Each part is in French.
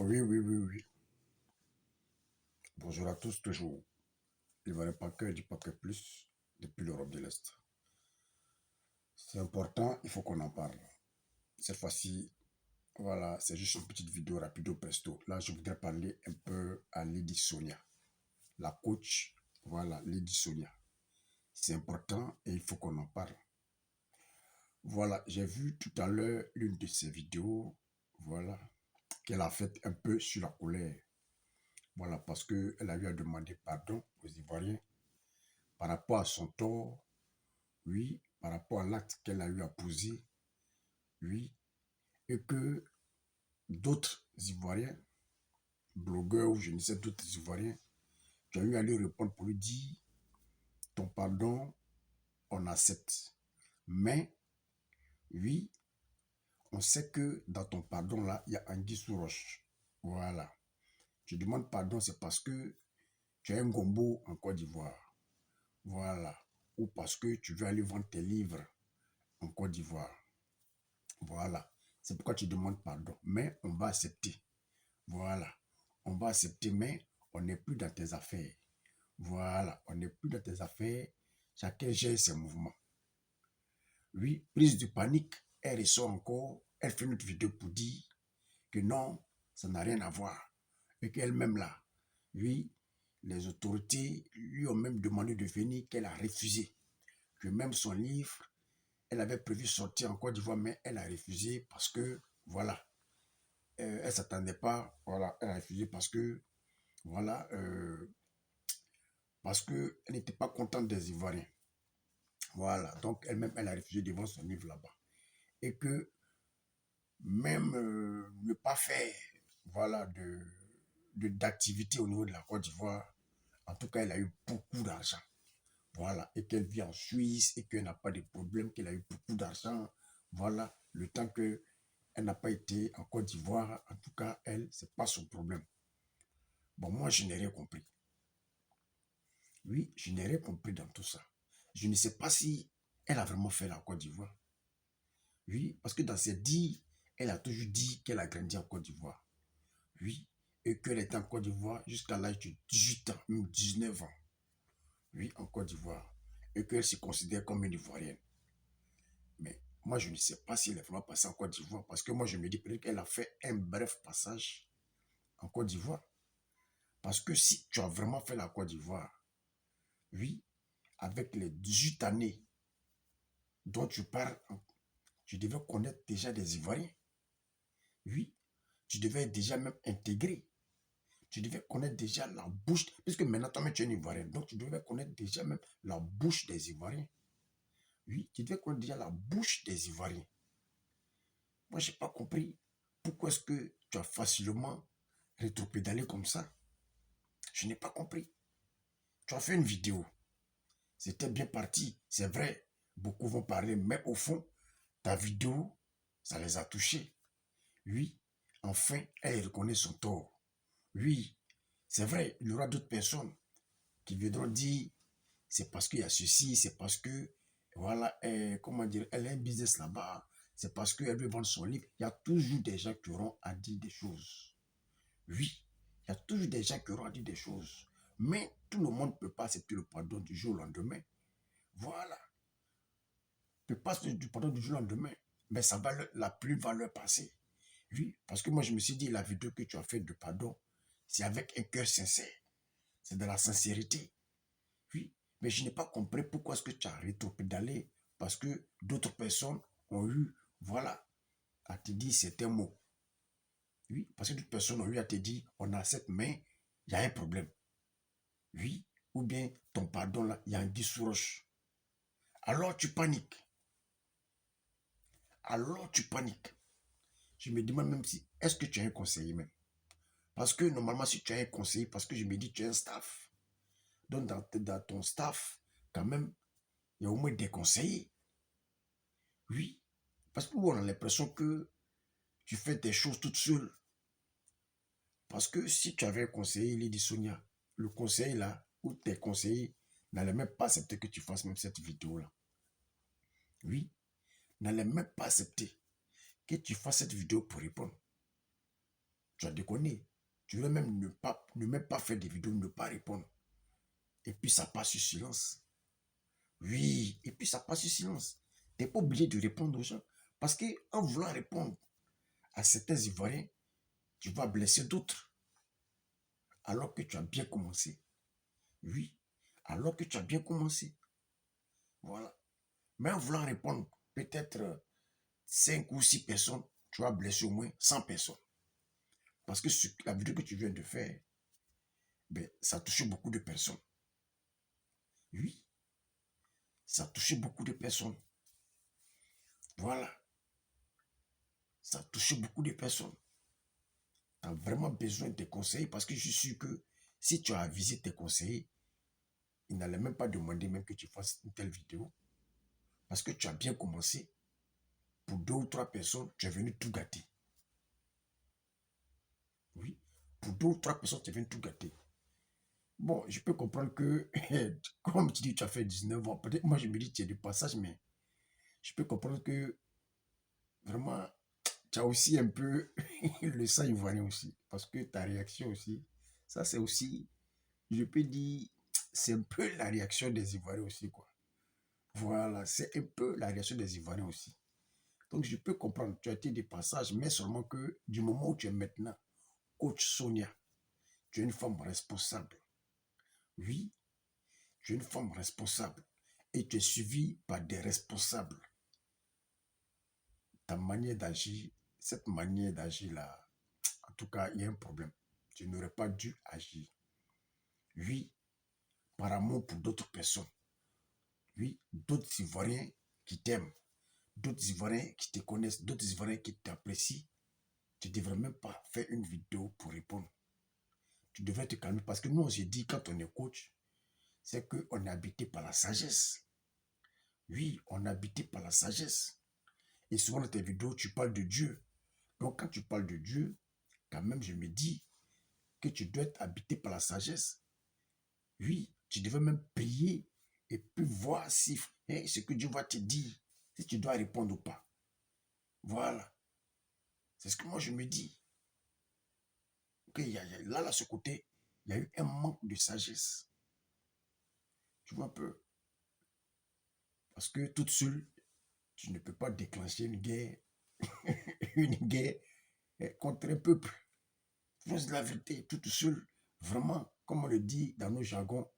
Oui, oui, oui, oui. Bonjour à tous, toujours. Il ne pas que du paquet plus depuis l'Europe de l'Est. C'est important, il faut qu'on en parle. Cette fois-ci, voilà, c'est juste une petite vidéo rapido presto. Là, je voudrais parler un peu à Lady Sonia, la coach. Voilà, Lady Sonia. C'est important et il faut qu'on en parle. Voilà, j'ai vu tout à l'heure l'une de ses vidéos, voilà, qu'elle a faite un peu sur la colère. Voilà, parce qu'elle a eu à demander pardon aux Ivoiriens par rapport à son tort. Oui, par rapport à l'acte qu'elle a eu à poser, oui, et que d'autres Ivoiriens, blogueurs ou je ne sais d'autres Ivoiriens, qui ont eu à lui répondre pour lui dire, ton pardon, on accepte. Mais, oui, on sait que dans ton pardon, là, il y a Anguille sous roche. Voilà. Tu demandes pardon, c'est parce que tu as un gombo en Côte d'Ivoire. Voilà. Ou parce que tu veux aller vendre tes livres en Côte d'Ivoire. Voilà. C'est pourquoi tu demandes pardon. Mais on va accepter. Voilà. On va accepter, mais on n'est plus dans tes affaires. Voilà. On n'est plus dans tes affaires. Chacun gère ses mouvements. Oui, prise de panique, elle ressort encore. Elle fait une autre vidéo pour dire que non, ça n'a rien à voir. Et qu'elle-même là, oui, les autorités lui ont même demandé de venir, qu'elle a refusé. Que même son livre, elle avait prévu sortir en Côte d'Ivoire, mais elle a refusé parce que, voilà, elle ne s'attendait pas, voilà, elle a refusé voilà, parce qu'elle n'était pas contente des Ivoiriens. Voilà, donc elle-même, elle a refusé de vendre son livre là-bas. Et que même ne pas faire, voilà, d'activité au niveau de la Côte d'Ivoire, en tout cas, elle a eu beaucoup d'argent. Voilà, et qu'elle vit en Suisse et qu'elle n'a pas de problème, qu'elle a eu beaucoup d'argent. Voilà, le temps qu'elle n'a pas été en Côte d'Ivoire, en tout cas, elle, c'est pas son problème. Bon, moi, je n'ai rien compris. Oui, je n'ai rien compris dans tout ça. Je ne sais pas si elle a vraiment fait la Côte d'Ivoire. Oui, parce que dans ses dires, elle a toujours dit qu'elle a grandi en Côte d'Ivoire. Oui, et qu'elle était en Côte d'Ivoire jusqu'à l'âge de 18 ans, même 19 ans. Oui, en Côte d'Ivoire. Et qu'elle se considère comme une Ivoirienne. Mais moi, je ne sais pas si elle est vraiment passée en Côte d'Ivoire, parce que moi, je me dis peut-être qu'elle a fait un bref passage en Côte d'Ivoire. Parce que si tu as vraiment fait la Côte d'Ivoire, oui, avec les 18 années dont tu parles, tu devais connaître déjà des Ivoiriens. Oui, tu devais être déjà même intégré. Tu devais connaître déjà la bouche, puisque maintenant toi-même tu es un Ivoirien, donc tu devais connaître déjà même la bouche des Ivoiriens. Oui, tu devais connaître déjà la bouche des Ivoiriens. Moi, je n'ai pas compris pourquoi est-ce que tu as facilement rétropédalé comme ça. Je n'ai pas compris. Tu as fait une vidéo. C'était bien parti. C'est vrai, beaucoup vont parler, mais au fond, ta vidéo, ça les a touchés. Oui, enfin, elle reconnaît son tort. Oui, c'est vrai, il y aura d'autres personnes qui viendront dire, c'est parce qu'il y a ceci, c'est parce que, voilà, comment dire, elle a un business là-bas, c'est parce qu'elle veut vendre son livre. Il y a toujours des gens qui auront à dire des choses. Oui, il y a toujours des gens qui auront à dire des choses. Mais tout le monde ne peut pas accepter le pardon du jour au lendemain. Voilà. Ne peut pas accepter du pardon du jour au lendemain. Mais ça va la plus valeur passer. Oui, parce que moi, je me suis dit, la vidéo que tu as faite de pardon, c'est avec un cœur sincère. C'est de la sincérité. Oui, mais je n'ai pas compris pourquoi est-ce que tu as rétropédalé. Parce que d'autres personnes ont eu, voilà, à te dire certains mots. Oui, parce que d'autres personnes ont eu à te dire, on accepte, mais il y a un problème. Oui, ou bien ton pardon là, il y a un guy sous roche. Alors tu paniques. Alors tu paniques. Je me demande même si, est-ce que tu as un conseiller même? Parce que normalement, si tu as un conseiller, parce que je me dis, tu as un staff. Donc, dans ton staff, quand même, il y a au moins des conseillers. Oui. Parce que on a l'impression que tu fais tes choses toute seule. Parce que si tu avais un conseiller, il est dit Sonia, le conseiller là, ou tes conseillers, n'allaient même pas accepter que tu fasses même cette vidéo-là. Oui. N'allaient même pas accepter que tu fasses cette vidéo pour répondre. Tu as déconné. Tu veux même ne même pas faire des vidéos, ne pas répondre. Et puis ça passe sur silence. Oui, et puis ça passe sur silence. Tu n'es pas obligé de répondre aux gens. Parce qu'en voulant répondre à certains Ivoiriens, tu vas blesser d'autres. Alors que tu as bien commencé. Oui, alors que tu as bien commencé. Voilà. Mais en voulant répondre peut-être 5 ou 6 personnes, tu vas blesser au moins 100 personnes. Parce que la vidéo que tu viens de faire, ben, ça a touché beaucoup de personnes. Oui, ça a touché beaucoup de personnes. Voilà, ça a touché beaucoup de personnes. Tu as vraiment besoin de tes conseils parce que je suis sûr que si tu as avisé tes conseillers, ils n'allaient même pas demander même que tu fasses une telle vidéo. Parce que tu as bien commencé. Pour 2 ou 3 personnes, tu es venu tout gâter. Oui, pour 2 ou 3 personnes, tu es venu tout gâter. Bon, je peux comprendre que, comme tu dis, tu as fait 19 ans. Peut-être moi, je me dis, tu es de passage, mais je peux comprendre que vraiment, tu as aussi un peu le sang ivoirien aussi. Parce que ta réaction aussi, ça c'est aussi, je peux dire, c'est un peu la réaction des Ivoiriens aussi, quoi. Voilà, c'est un peu la réaction des Ivoiriens aussi. Donc je peux comprendre, tu as été des passages, mais seulement que du moment où tu es maintenant, coach Sonia, tu es une femme responsable. Oui, tu es une femme responsable. Et tu es suivie par des responsables. Ta manière d'agir, cette manière d'agir-là, en tout cas, il y a un problème. Tu n'aurais pas dû agir. Oui, par amour pour d'autres personnes. Oui, d'autres Ivoiriens qui t'aiment, d'autres Ivoiriens qui te connaissent, d'autres Ivoiriens qui t'apprécient. Tu ne devrais même pas faire une vidéo pour répondre. Tu devrais te calmer parce que nous, on s'est dit, quand on est coach, c'est qu'on est habité par la sagesse. Oui, on est habité par la sagesse. Et souvent dans tes vidéos, tu parles de Dieu. Donc quand tu parles de Dieu, quand même, je me dis que tu dois être habité par la sagesse. Oui, tu devrais même prier et puis voir si ce que Dieu va te dire, si tu dois répondre ou pas. Voilà. C'est ce que moi je me dis. Okay, là, ce côté, il y a eu un manque de sagesse. Tu vois un peu. Parce que toute seule, tu ne peux pas déclencher une guerre, une guerre contre un peuple. C'est la vérité, toute seule. Vraiment, comme on le dit dans nos jargons,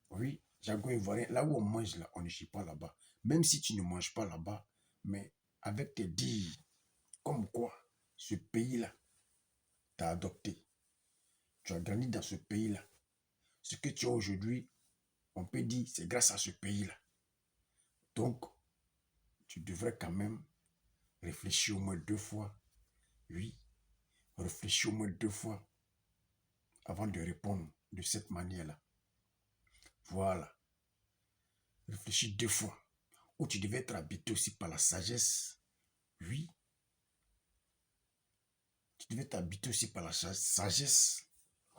oui, jargon ivoirien, là où on mange, là, on ne chie pas là-bas. Même si tu ne manges pas là-bas, mais avec tes dires, comme quoi ce pays-là t'a adopté. Tu as grandi dans ce pays-là. Ce que tu as aujourd'hui, on peut dire, c'est grâce à ce pays-là. Donc, tu devrais quand même réfléchir au moins 2 fois. Oui, réfléchir au moins 2 fois avant de répondre de cette manière-là. Voilà. Réfléchis 2 fois. Ou tu devais être habité aussi par la sagesse. Oui, tu devais t'habiter aussi par la sagesse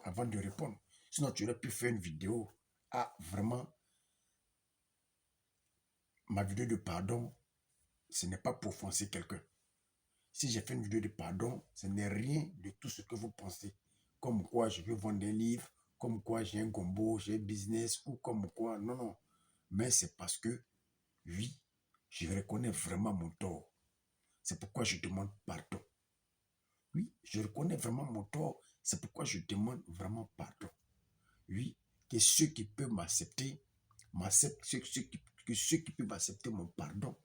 avant de répondre. Sinon, tu aurais pu faire une vidéo. Ah, vraiment, ma vidéo de pardon, ce n'est pas pour offenser quelqu'un. Si j'ai fait une vidéo de pardon, ce n'est rien de tout ce que vous pensez. Comme quoi je veux vendre des livres, comme quoi j'ai un gombo, j'ai un business, ou comme quoi, non, non. Mais c'est parce que, oui, je reconnais vraiment mon tort. C'est pourquoi je demande pardon. Oui, je reconnais vraiment mon tort. C'est pourquoi je demande vraiment pardon. Oui, que ceux qui peuvent m'accepter, m'acceptent, que ceux qui peuvent accepter mon pardon,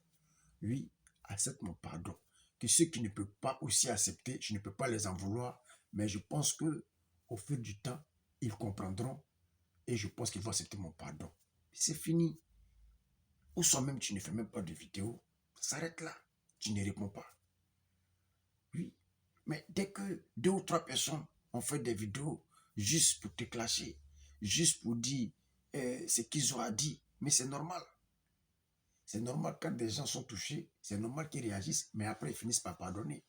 oui, acceptent mon pardon. Que ceux qui ne peuvent pas aussi accepter, je ne peux pas les en vouloir, mais je pense que au fil du temps, ils comprendront et je pense qu'ils vont accepter mon pardon. C'est fini. Ou soit même tu ne fais même pas de vidéo, ça s'arrête là. Tu ne réponds pas. Oui, mais dès que 2 ou 3 personnes ont fait des vidéos juste pour te clasher, juste pour dire ce qu'ils ont à dire, mais c'est normal. C'est normal quand des gens sont touchés, c'est normal qu'ils réagissent, mais après ils finissent par pardonner.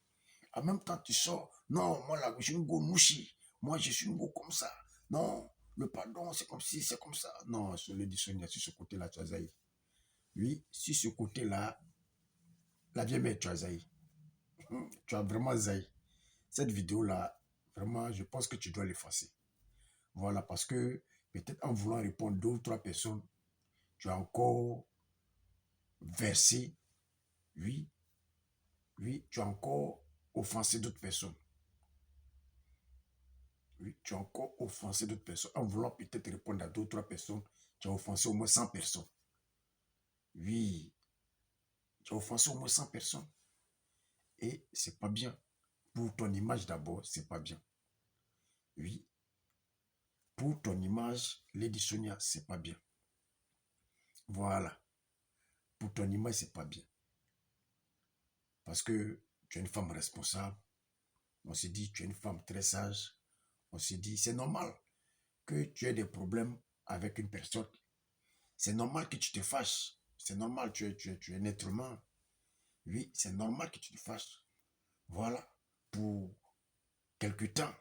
En même temps, tu sors, non, moi là, je suis un go mouchi, moi je suis un go comme ça. Non, le pardon, c'est comme si, c'est comme ça. Non, sur le dictionnaire, sur ce côté-là, tu as zaï. Oui, sur ce côté-là, la vieille mère, tu as zaï. Tu as vraiment zaï. Cette vidéo-là, Vraiment, je pense que tu dois l'effacer. Voilà, parce que peut-être en voulant répondre 2 ou 3 personnes, tu as encore versé, oui, oui, tu as encore offensé d'autres personnes. Oui, tu as encore offensé d'autres personnes. En voulant peut-être répondre à 2 ou 3 personnes, tu as offensé au moins 100 personnes. Oui, tu as offensé au moins 100 personnes. Et c'est pas bien. Pour ton image d'abord, c'est pas bien. Oui, pour ton image, Lady Sonia, c'est pas bien. Voilà. Pour ton image, c'est pas bien. Parce que tu es une femme responsable. On se dit, tu es une femme très sage. On se dit, c'est normal que tu aies des problèmes avec une personne. C'est normal que tu te fâches. C'est normal, tu es un être humain. Oui, c'est normal que tu te fâches. Voilà, pour quelque temps.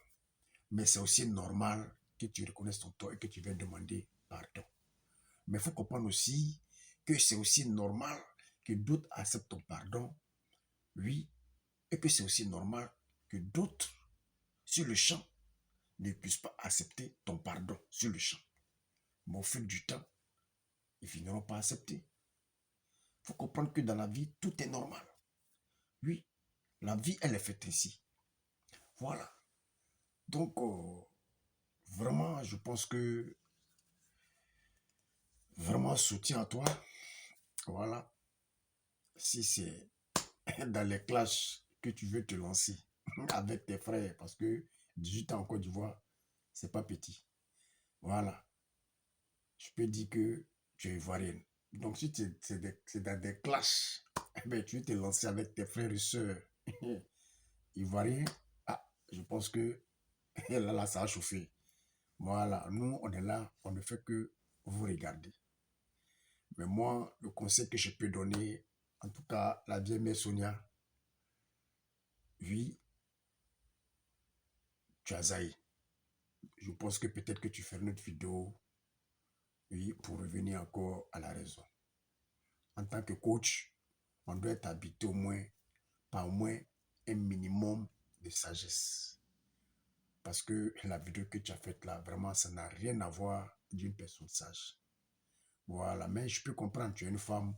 Mais c'est aussi normal que tu reconnaisses ton tort et que tu viennes demander pardon. Mais il faut comprendre aussi que c'est aussi normal que d'autres acceptent ton pardon. Oui, et que c'est aussi normal que d'autres, sur le champ, ne puissent pas accepter ton pardon sur le champ. Mais au fil du temps, ils finiront par accepter. Il faut comprendre que dans la vie, tout est normal. Oui, la vie, elle est faite ainsi. Voilà. Donc, vraiment, je pense que vraiment soutien à toi. Voilà. Si c'est dans les clashs que tu veux te lancer avec tes frères, parce que 18 ans en Côte d'Ivoire, c'est pas petit. Voilà. Je peux dire que tu es ivoirienne. Donc, si c'est dans des clashs, eh ben, tu veux te lancer avec tes frères et sœurs ivoiriens, ah, je pense que là, ça a chauffé. Voilà, nous, on est là, on ne fait que vous regarder. Mais moi, le conseil que je peux donner, en tout cas, la vieille mère Sonia, oui, tu as zaï. Je pense que peut-être que tu feras une autre vidéo, oui, pour revenir encore à la raison. En tant que coach, on doit être habité au moins, par au moins un minimum de sagesse. Parce que la vidéo que tu as faite là, vraiment, ça n'a rien à voir d'une personne sage. Voilà, mais je peux comprendre, tu es une femme,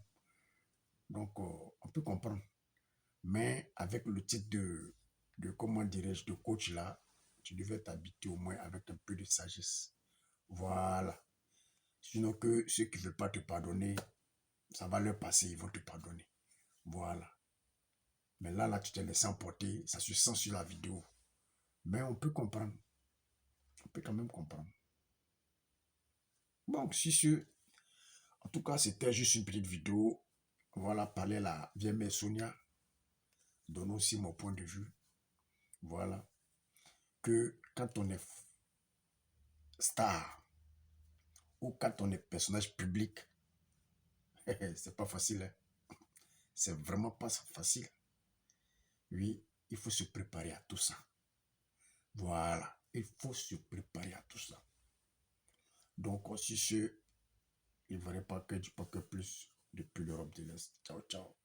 donc on peut comprendre. Mais avec le titre de comment dirais-je, de coach là, tu devais t'habiter au moins avec un peu de sagesse. Voilà. Sinon que ceux qui ne veulent pas te pardonner, ça va leur passer, ils vont te pardonner. Voilà. Mais là, tu t'es laissé emporter, ça se sent sur la vidéo. Mais on peut comprendre. On peut quand même comprendre. Donc, si ce, en tout cas, c'était juste une petite vidéo. Voilà, parler à la vieille mère Sonia. Donne aussi mon point de vue. Voilà. Que quand on est star ou quand on est personnage public, c'est pas facile. Hein. C'est vraiment pas facile. Oui, il faut se préparer à tout ça. Voilà, il faut se préparer à tout ça. Donc, si ce, il ne fallait pas que du pas que plus depuis l'Europe de l'Est. Ciao, ciao.